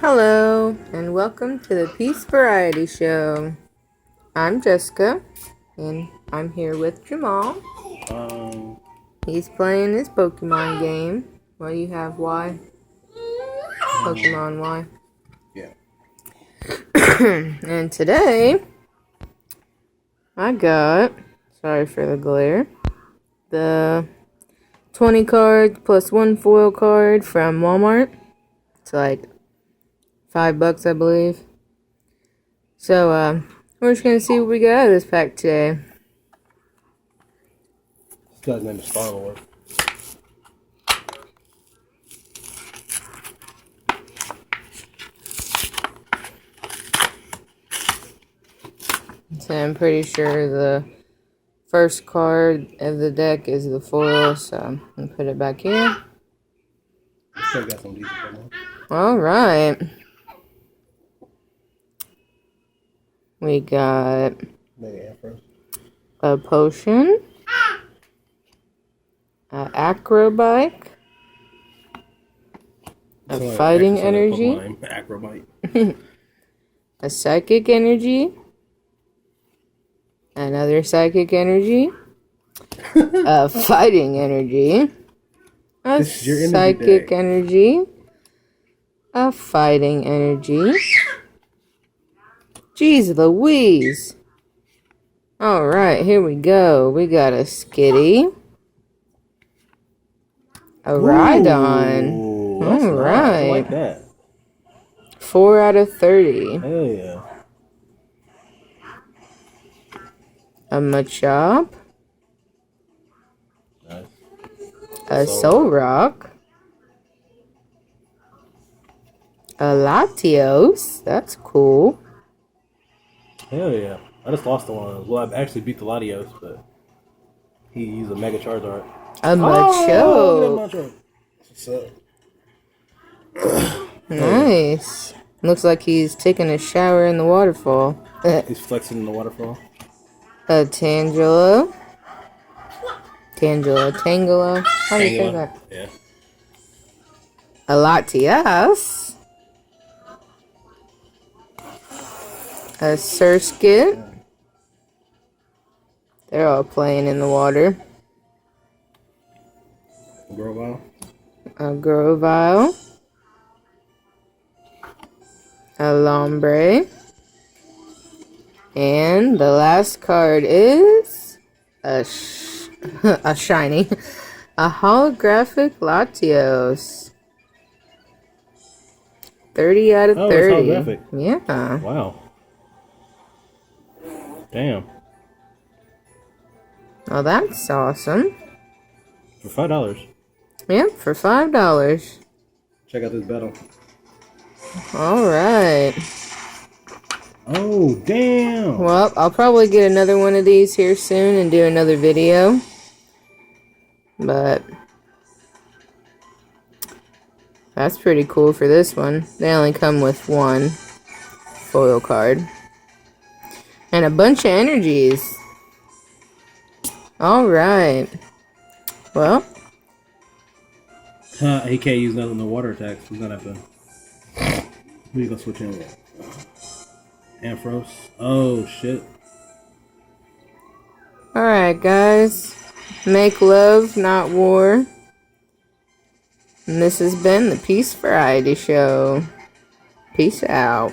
Hello, and welcome to the Peace Variety Show. I'm Jessica, and I'm here with Jamal. He's playing his Pokemon game. What do you have, Y? Pokemon Y. Yeah. And today, I got, sorry for the glare, the 20 cards plus one foil card from Walmart. It's like $5, I believe. So, we're just gonna see what we got out of this pack today. This guy's name is Star-Lord. So I'm pretty sure the first card of the deck is the foil, so I'm gonna put it back here. Still got some decent Pokemon. Alright. We got a potion, an acrobike, a fighting energy, Acrobite. a psychic energy, another psychic energy, a fighting energy, a psychic energy, a fighting energy. Jeez Louise. Alright, here we go. We got a Skitty. A Rhydon. Alright. I like that. 4 out of 30. Hell yeah. A Machop. Nice. A Solrock. A Latios. That's cool. Hell yeah. I just lost the one. Well, I actually beat the Latios, but he used a Mega Charizard. A Machoke. What's up? Nice. Looks like he's taking a shower in the waterfall. He's flexing in the waterfall. A Tangela. Tangela. How do you say that? Yeah. A Latias. A Surskit. They're all playing in the water. Grovyle. A Grovyle. A Lombre. And the last card is a shiny. A holographic Latios. 30 out of 30. It's holographic. Yeah. Wow. Damn. Well, that's awesome. For $5. Yep, for $5. Check out this battle. Alright. Oh, damn. Well, I'll probably get another one of these here soon and do another video. But that's pretty cool for this one. They only come with one foil card. And a bunch of energies. Alright. Well. He can't use none of the water attacks. He's gonna have to. Who you gonna switch in with? Ampharos. Oh, shit. Alright, guys. Make love, not war. And this has been the Peace Variety Show. Peace out.